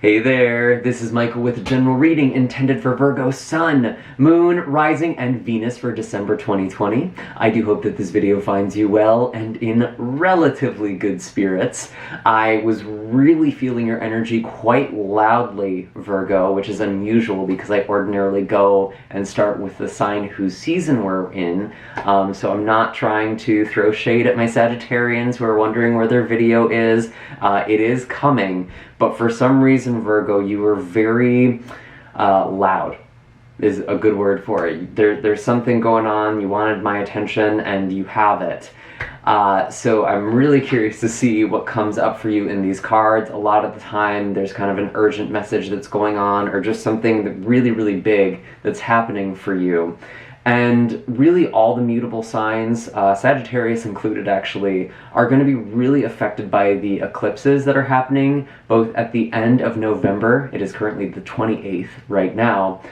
Hey there, this is Michael with a general reading intended for Virgo Sun, Moon, Rising, and Venus for December 2020. I do hope that this video finds you well and in relatively good spirits. I was really feeling your energy quite loudly, Virgo, which is unusual because I ordinarily go and start with the sign whose season we're in. So I'm not trying to throw shade at my Sagittarians who are wondering where their video is. It is coming. But for some reason, Virgo, you were very loud, is a good word for it. There's something going on, you wanted my attention, and you have it. So I'm really curious to see what comes up for you in these cards. A lot of the time, there's kind of an urgent message that's going on, or just something that really big that's happening for you. And really all the mutable signs, Sagittarius included actually, are going to be really affected by the eclipses that are happening both at the end of November. It is currently the 28th right now.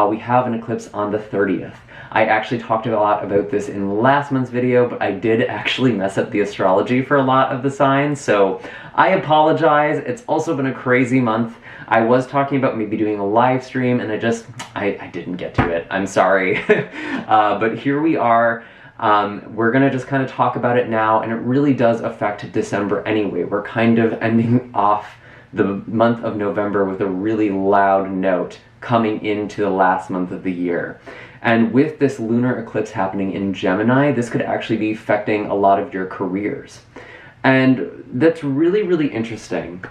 We have an eclipse on the 30th. I actually talked a lot about this in last month's video, but I did actually mess up the astrology for a lot of the signs, so I apologize. It's also been a crazy month. I was talking about maybe doing a live stream, and I didn't get to it. I'm sorry. But here we are. We're gonna just kind of talk about it now, and it really does affect December anyway. We're kind of ending off the month of November with a really loud note coming into the last month of the year. And with this lunar eclipse happening in Gemini, this could actually be affecting a lot of your careers. And that's really interesting,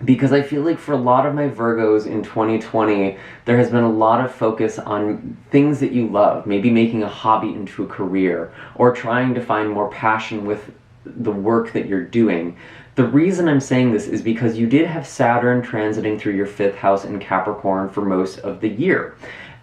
because I feel like for a lot of my Virgos in 2020, there has been a lot of focus on things that you love, maybe making a hobby into a career, or trying to find more passion with the work that you're doing. The reason I'm saying this is because you did have Saturn transiting through your 5th house in Capricorn for most of the year.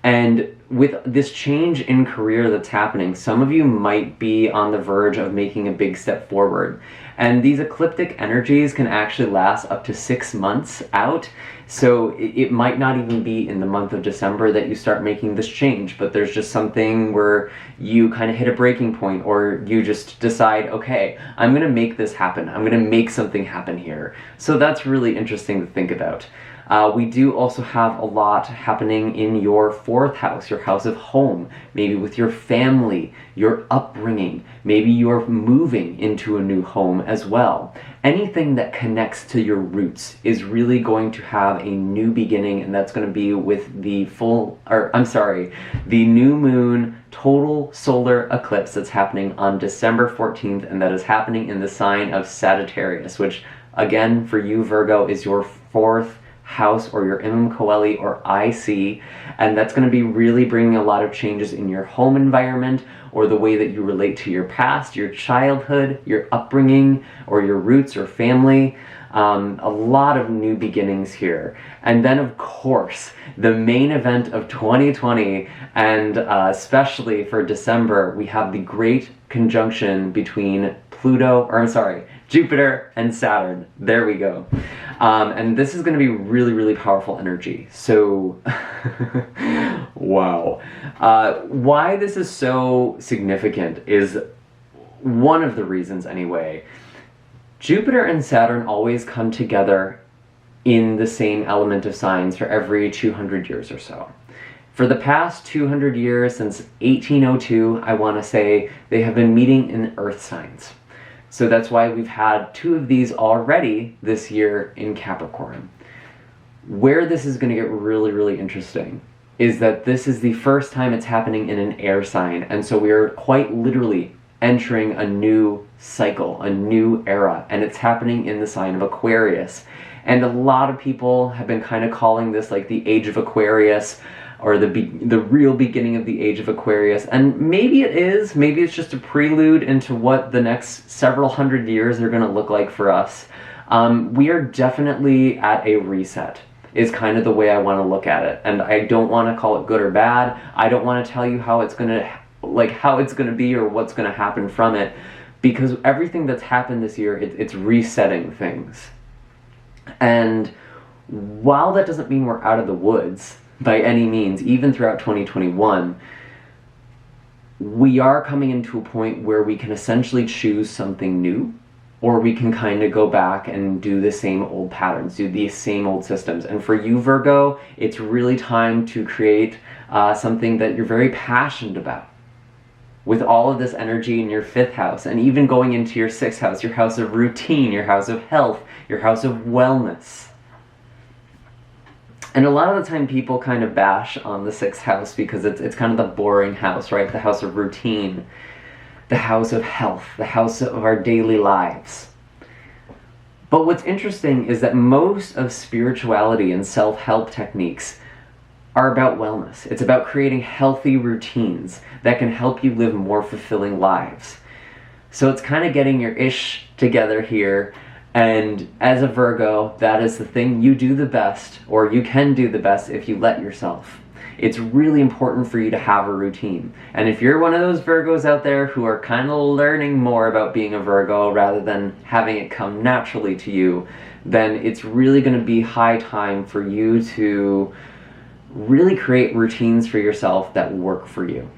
And with this change in career that's happening, some of you might be on the verge of making a big step forward. And these ecliptic energies can actually last up to 6 months out. So it might not even be in the month of December that you start making this change, but there's just something where you kind of hit a breaking point, or you just decide, okay, I'm gonna make this happen. I'm gonna make something happen here. So that's really interesting to think about. We do also have a lot happening in your 4th house, your house of home, maybe with your family, your upbringing, maybe you're moving into a new home as well. Anything that connects to your roots is really going to have a new beginning, and that's going to be with the the new moon total solar eclipse that's happening on December 14th, and that is happening in the sign of Sagittarius, which again for you Virgo is your 4th house, or your Imam Coeli or IC, and that's going to be really bringing a lot of changes in your home environment, or the way that you relate to your past, your childhood, your upbringing, or your roots or family. A lot of new beginnings here. And then of course, the main event of 2020, and especially for December, we have the great conjunction between Jupiter and Saturn. There we go. And this is going to be really powerful energy. So, wow. Why this is so significant is one of the reasons anyway. Jupiter and Saturn always come together in the same element of signs for every 200 years or so. For the past 200 years, since 1802, I want to say, they have been meeting in earth signs. So that's why we've had 2 of these already this year in Capricorn. Where this is going to get really interesting is that this is the first time it's happening in an air sign, and so we're quite literally entering a new cycle, a new era, and it's happening in the sign of Aquarius. And a lot of people have been kind of calling this like the age of Aquarius, or the real beginning of the age of Aquarius. And maybe it is, maybe it's just a prelude into what the next several hundred years are gonna look like for us. We are definitely at a reset, is kind of the way I wanna look at it. And I don't wanna call it good or bad. I don't wanna tell you how it's gonna be or what's gonna happen from it, because everything that's happened this year, it's resetting things. And while that doesn't mean we're out of the woods, by any means, even throughout 2021, we are coming into a point where we can essentially choose something new, or we can kind of go back and do the same old patterns, do the same old systems. And for you, Virgo, it's really time to create something that you're very passionate about. With all of this energy in your 5th house, and even going into your 6th house, your house of routine, your house of health, your house of wellness. And a lot of the time people kind of bash on the 6th house because it's kind of the boring house, right? The house of routine, the house of health, the house of our daily lives. But what's interesting is that most of spirituality and self-help techniques are about wellness. It's about creating healthy routines that can help you live more fulfilling lives. So it's kind of getting your ish together here, and as a Virgo, that is the thing you do the best, or you can do the best if you let yourself. It's really important for you to have a routine. And if you're one of those Virgos out there who are kind of learning more about being a Virgo rather than having it come naturally to you, then it's really going to be high time for you to really create routines for yourself that work for you.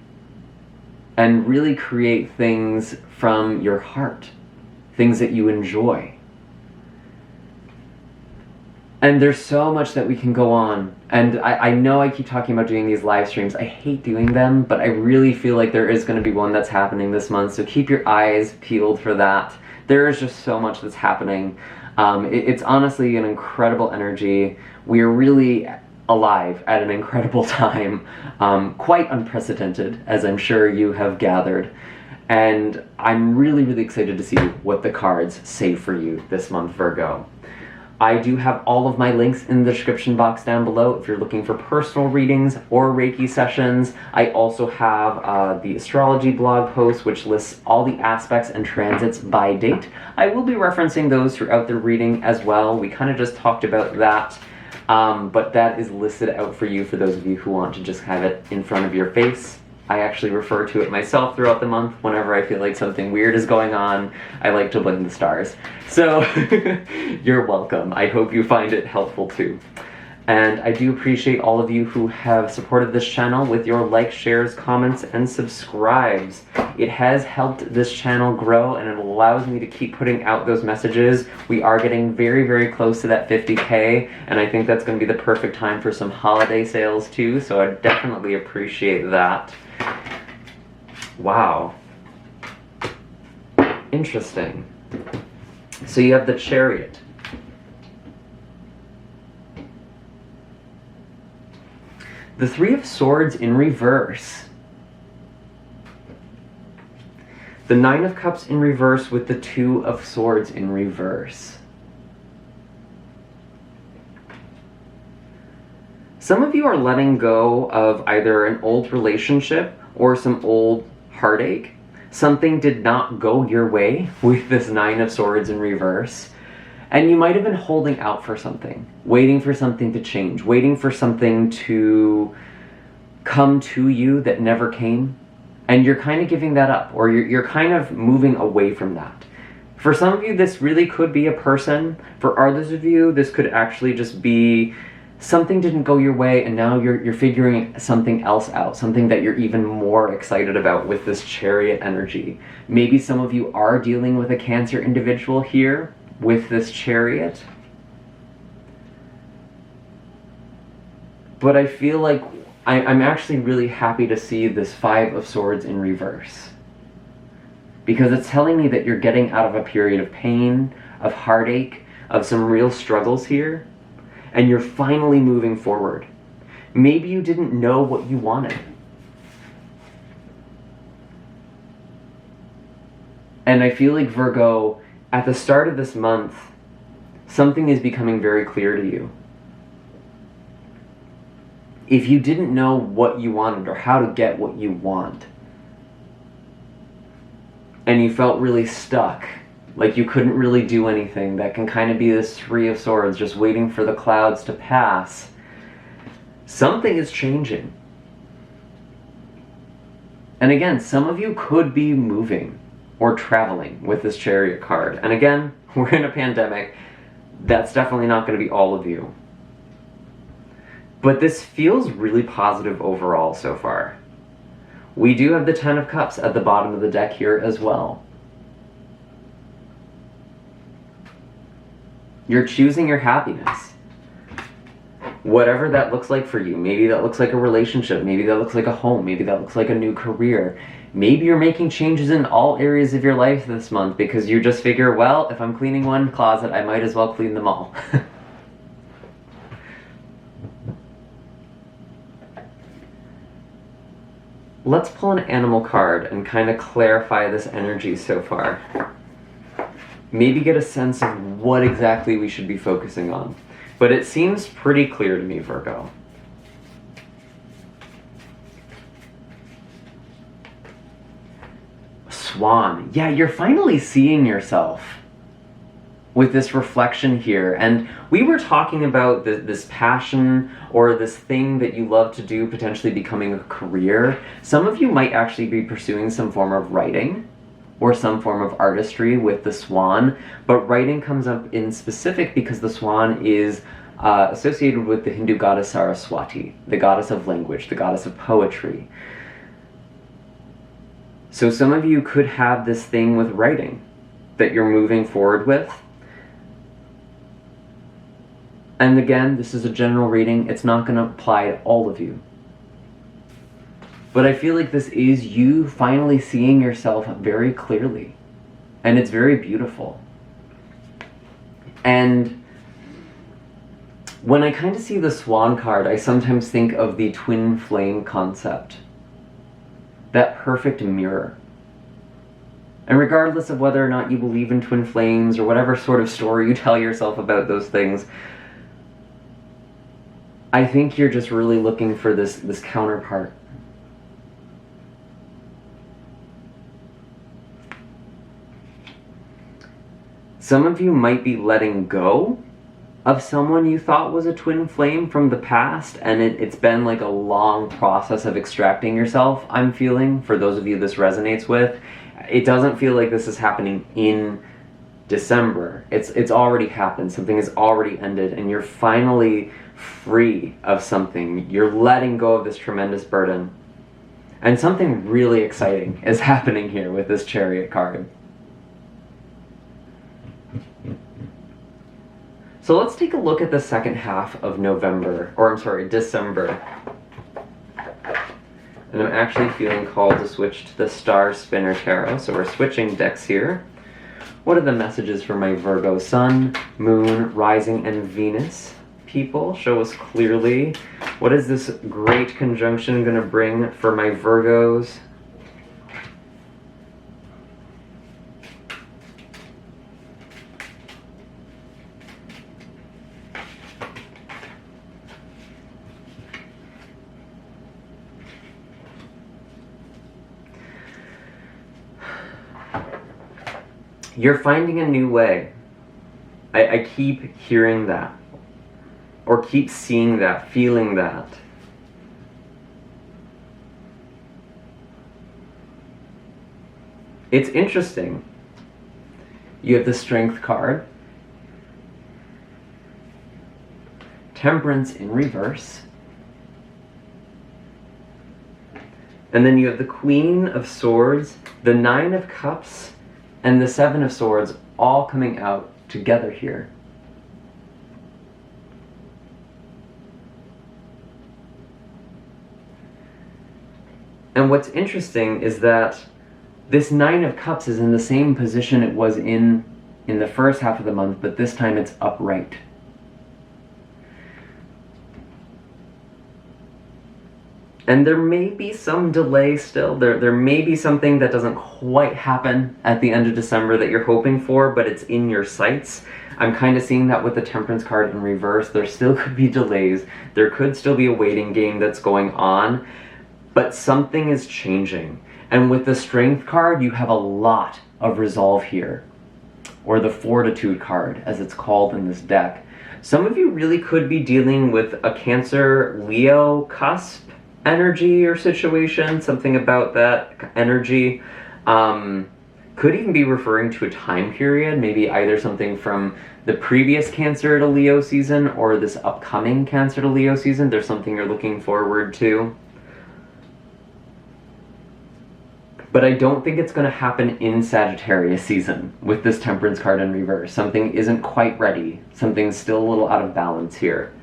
And really create things from your heart, things that you enjoy. And there's so much that we can go on. And I know I keep talking about doing these live streams. I hate doing them, but I really feel like there is going to be one that's happening this month. So keep your eyes peeled for that. There is just so much that's happening. It's honestly an incredible energy. We are really alive at an incredible time. Quite unprecedented, as I'm sure you have gathered. And I'm really, really excited to see what the cards say for you this month, Virgo. I do have all of my links in the description box down below if you're looking for personal readings or Reiki sessions. I also have the astrology blog post, which lists all the aspects and transits by date. I will be referencing those throughout the reading as well. We kind of just talked about that, but that is listed out for you for those of you who want to just have it in front of your face. I actually refer to it myself throughout the month. Whenever I feel like something weird is going on, I like to blame the stars. So, you're welcome. I hope you find it helpful too. And I do appreciate all of you who have supported this channel with your likes, shares, comments, and subscribes. It has helped this channel grow, and it allows me to keep putting out those messages. We are getting very, very close to that 50K, and I think that's going to be the perfect time for some holiday sales too, so I definitely appreciate that. Wow. Interesting. So you have the Chariot. The Three of Swords in reverse. The Nine of Cups in reverse with the Two of Swords in reverse. Some of you are letting go of either an old relationship or some old heartache. Something did not go your way with this Nine of Swords in reverse. And you might have been holding out for something, waiting for something to change, waiting for something to come to you that never came. And you're kind of giving that up, or you're kind of moving away from that. For some of you, this really could be a person. For others of you, this could actually just be something didn't go your way, and now you're figuring something else out, something that you're even more excited about with this Chariot energy. Maybe some of you are dealing with a Cancer individual here with this Chariot. But I feel like I'm actually really happy to see this Five of Swords in reverse. Because it's telling me that you're getting out of a period of pain, of heartache, of some real struggles here, and you're finally moving forward. Maybe you didn't know what you wanted. And I feel like, Virgo, at the start of this month, something is becoming very clear to you. If you didn't know what you wanted or how to get what you want, and you felt really stuck, like you couldn't really do anything, that can kind of be this Three of Swords, just waiting for the clouds to pass, something is changing. And again, some of you could be moving or traveling with this Chariot card. And again, we're in a pandemic. That's definitely not going to be all of you. But this feels really positive overall so far. We do have the Ten of Cups at the bottom of the deck here as well. You're choosing your happiness. Whatever that looks like for you. Maybe that looks like a relationship. Maybe that looks like a home. Maybe that looks like a new career. Maybe you're making changes in all areas of your life this month because you just figure, well, if I'm cleaning one closet, I might as well clean them all. Let's pull an animal card and kind of clarify this energy so far. Maybe get a sense of what exactly we should be focusing on. But it seems pretty clear to me, Virgo. Swan. Yeah, you're finally seeing yourself with this reflection here. And we were talking about this passion or this thing that you love to do potentially becoming a career. Some of you might actually be pursuing some form of writing or some form of artistry with the swan, but writing comes up in specific because the swan is associated with the Hindu goddess Saraswati, the goddess of language, the goddess of poetry. So some of you could have this thing with writing that you're moving forward with. And again, this is a general reading. It's not going to apply to all of you. But I feel like this is you finally seeing yourself very clearly. And it's very beautiful. And when I kind of see the swan card, I sometimes think of the twin flame concept. That perfect mirror. And regardless of whether or not you believe in twin flames or whatever sort of story you tell yourself about those things, I think you're just really looking for this counterpart. Some of you might be letting go of someone you thought was a twin flame from the past, and it's been like a long process of extracting yourself, I'm feeling, for those of you this resonates with. It doesn't feel like this is happening in December. It's already happened. Something has already ended, and you're finally free of something. You're letting go of this tremendous burden. And something really exciting is happening here with this Chariot card. So let's take a look at the second half of December. And I'm actually feeling called to switch to the Star Spinner Tarot, so we're switching decks here. What are the messages for my Virgo Sun, Moon, Rising, and Venus people? Show us clearly. What is this great conjunction going to bring for my Virgos? You're finding a new way. I keep hearing that. Or keep seeing that, feeling that. It's interesting. You have the Strength card. Temperance in reverse. And then you have the Queen of Swords, the Nine of Cups, and the Seven of Swords all coming out together here. And what's interesting is that this Nine of Cups is in the same position it was in the first half of the month, but this time it's upright. And there may be some delay still. There may be something that doesn't quite happen at the end of December that you're hoping for, but it's in your sights. I'm kind of seeing that with the Temperance card in reverse. There still could be delays. There could still be a waiting game that's going on, but something is changing. And with the Strength card, you have a lot of resolve here, or the Fortitude card, as it's called in this deck. Some of you really could be dealing with a Cancer-Leo cusp energy or situation, something about that energy. Could even be referring to a time period, maybe either something from the previous Cancer to Leo season or this upcoming Cancer to Leo season. There's something you're looking forward to. But I don't think it's going to happen in Sagittarius season with this Temperance card in reverse. Something isn't quite ready. Something's still a little out of balance here.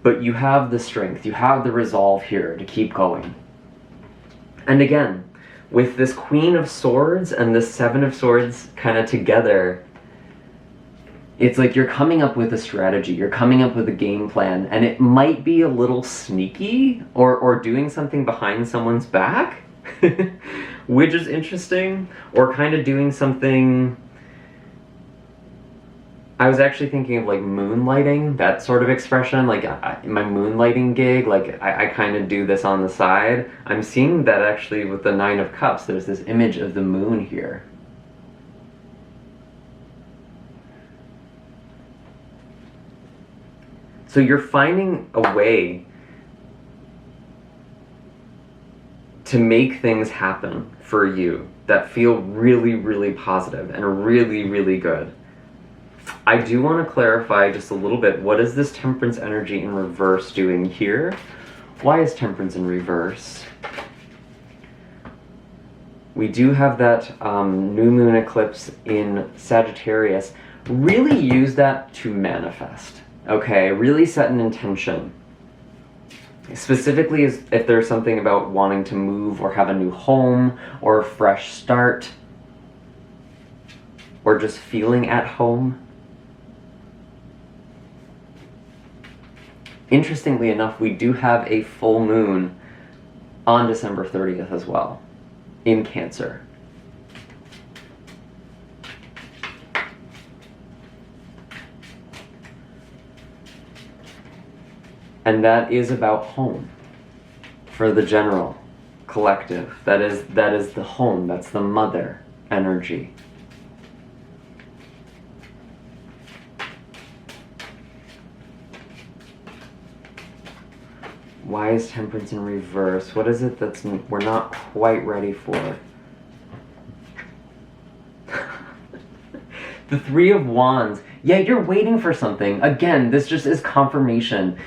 But you have the strength, you have the resolve here to keep going. And again, with this Queen of Swords and this Seven of Swords kind of together, it's like you're coming up with a strategy, you're coming up with a game plan, and it might be a little sneaky or doing something behind someone's back, which is interesting, or kind of doing something. I was actually thinking of like moonlighting, that sort of expression, like my moonlighting gig, like I kind of do this on the side. I'm seeing that actually with the Nine of Cups, there's this image of the moon here. So you're finding a way to make things happen for you that feel really, really positive and really, really good. I do want to clarify just a little bit, what is this Temperance energy in reverse doing here? Why is Temperance in reverse? We do have that new moon eclipse in Sagittarius. Really use that to manifest. Okay, really set an intention. Specifically if there's something about wanting to move or have a new home or a fresh start or just feeling at home. Interestingly enough, we do have a full moon on December 30th as well in Cancer. And that is about home for the general collective. That is the home, that's the mother energy. Why is Temperance in reverse? What is it that's we're not quite ready for? The Three of Wands. Yeah, you're waiting for something. Again, this just is confirmation.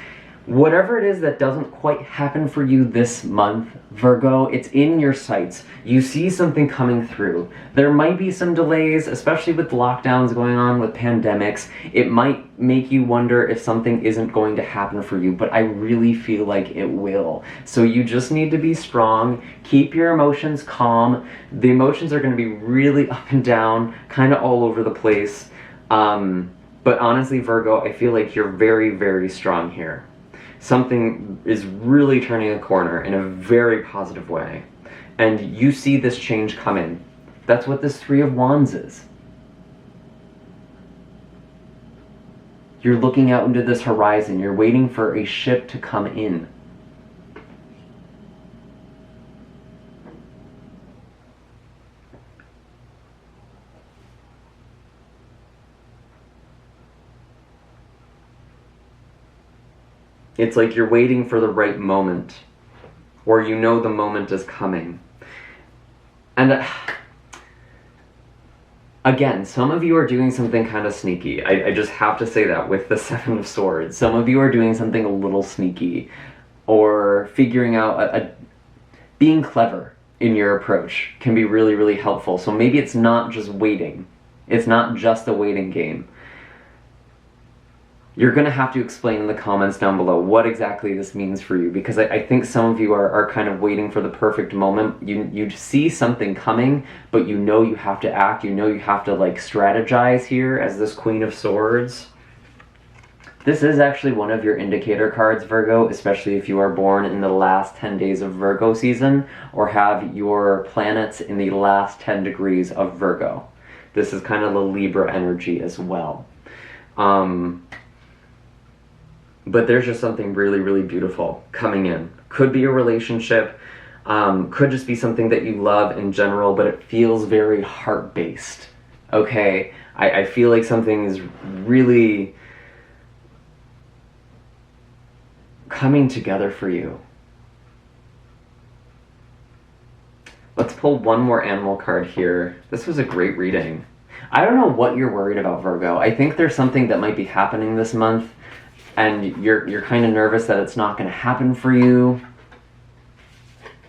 Whatever it is that doesn't quite happen for you this month, Virgo, it's in your sights. You see something coming through. There might be some delays, especially with lockdowns going on, with pandemics. It might make you wonder if something isn't going to happen for you, but I really feel like it will. So you just need to be strong, keep your emotions calm. The emotions are going to be really up and down, kind of all over the place. But honestly, Virgo, I feel like you're very, very strong here. Something is really turning a corner in a very positive way. And you see this change coming. That's what this Three of Wands is. You're looking out into this horizon. You're waiting for a ship to come in. It's like you're waiting for the right moment, or you know the moment is coming. And again, some of you are doing something kind of sneaky. I just have to say that with the Seven of Swords. Some of you are doing something a little sneaky, or figuring out being clever in your approach can be really, really helpful. So maybe it's not just waiting. It's not just a waiting game. You're going to have to explain in the comments down below what exactly this means for you, because I think some of you are kind of waiting for the perfect moment. You see something coming, but you know you have to act. You know you have to like strategize here as this Queen of Swords. This is actually one of your indicator cards, Virgo, especially if you are born in the last 10 days of Virgo season or have your planets in the last 10 degrees of Virgo. This is kind of the Libra energy as well. But there's just something really, really beautiful coming in. Could be a relationship, could just be something that you love in general, but it feels very heart-based, okay? I feel like something is really coming together for you. Let's pull one more animal card here. This was a great reading. I don't know what you're worried about, Virgo. I think there's something that might be happening this month, and you're kind of nervous that it's not going to happen for you.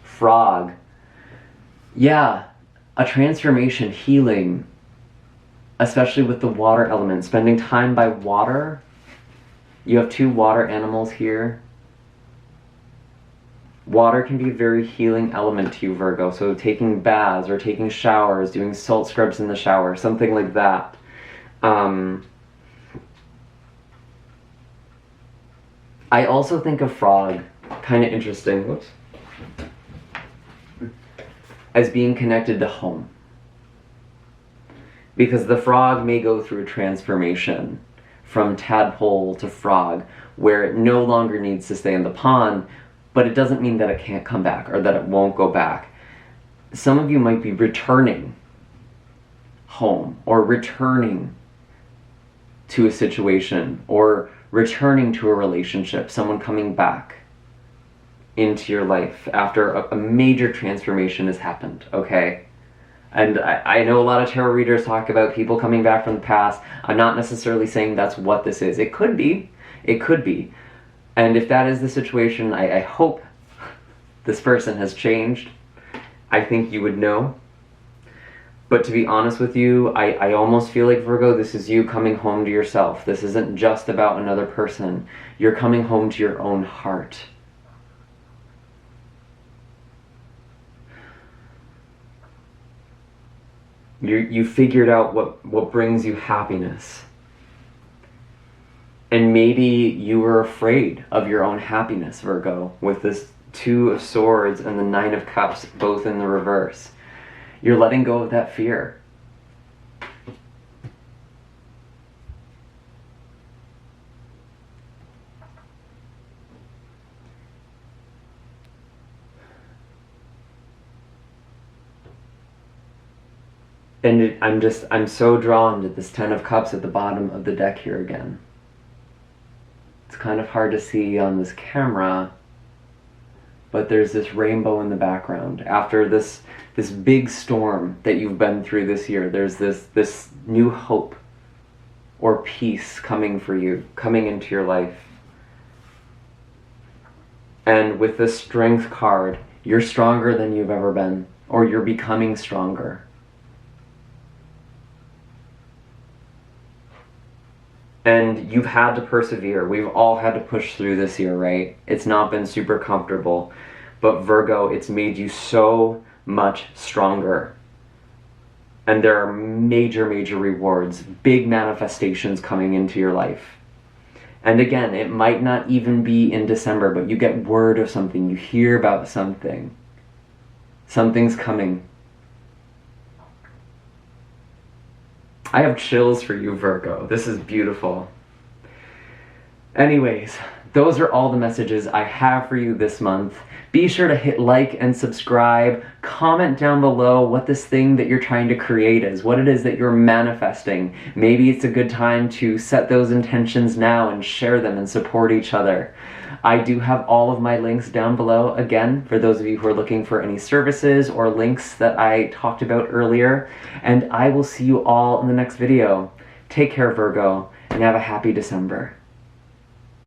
Frog. Yeah, a transformation, healing, especially with the water element, spending time by water. You have 2 water animals here. Water can be a very healing element to you, Virgo. So taking baths or taking showers, doing salt scrubs in the shower, something like that. I also think of frog, kind of interesting, whoops, as being connected to home. Because the frog may go through a transformation from tadpole to frog, where it no longer needs to stay in the pond, but it doesn't mean that it can't come back or that it won't go back. Some of you might be returning home or returning to a situation or returning to a relationship, someone coming back into your life after a major transformation has happened, okay? And I know a lot of tarot readers talk about people coming back from the past. I'm not necessarily saying that's what this is. It could be. It could be. And if that is the situation, I hope this person has changed. I think you would know. But to be honest with you, I almost feel like, Virgo, this is you coming home to yourself. This isn't just about another person. You're coming home to your own heart. You figured out what brings you happiness. And maybe you were afraid of your own happiness, Virgo, with this 2 of Swords and the 9 of Cups, both in the reverse. You're letting go of that fear. And I'm so drawn to this 10 of Cups at the bottom of the deck here again. It's kind of hard to see on this camera, but there's this rainbow in the background. After this big storm that you've been through this year, there's this new hope or peace coming for you, coming into your life. And with this Strength card, you're stronger than you've ever been, or you're becoming stronger. And you've had to persevere. We've all had to push through this year, right? It's not been super comfortable. But Virgo, it's made you so much stronger. And there are major, major rewards, big manifestations coming into your life. And again, it might not even be in December, but you get word of something, you hear about something. Something's coming. I have chills for you, Virgo. This is beautiful. Anyways, those are all the messages I have for you this month. Be sure to hit like and subscribe. Comment down below what this thing that you're trying to create is, what it is that you're manifesting. Maybe it's a good time to set those intentions now and share them and support each other. I do have all of my links down below, again, for those of you who are looking for any services or links that I talked about earlier. And I will see you all in the next video. Take care, Virgo, and have a happy December.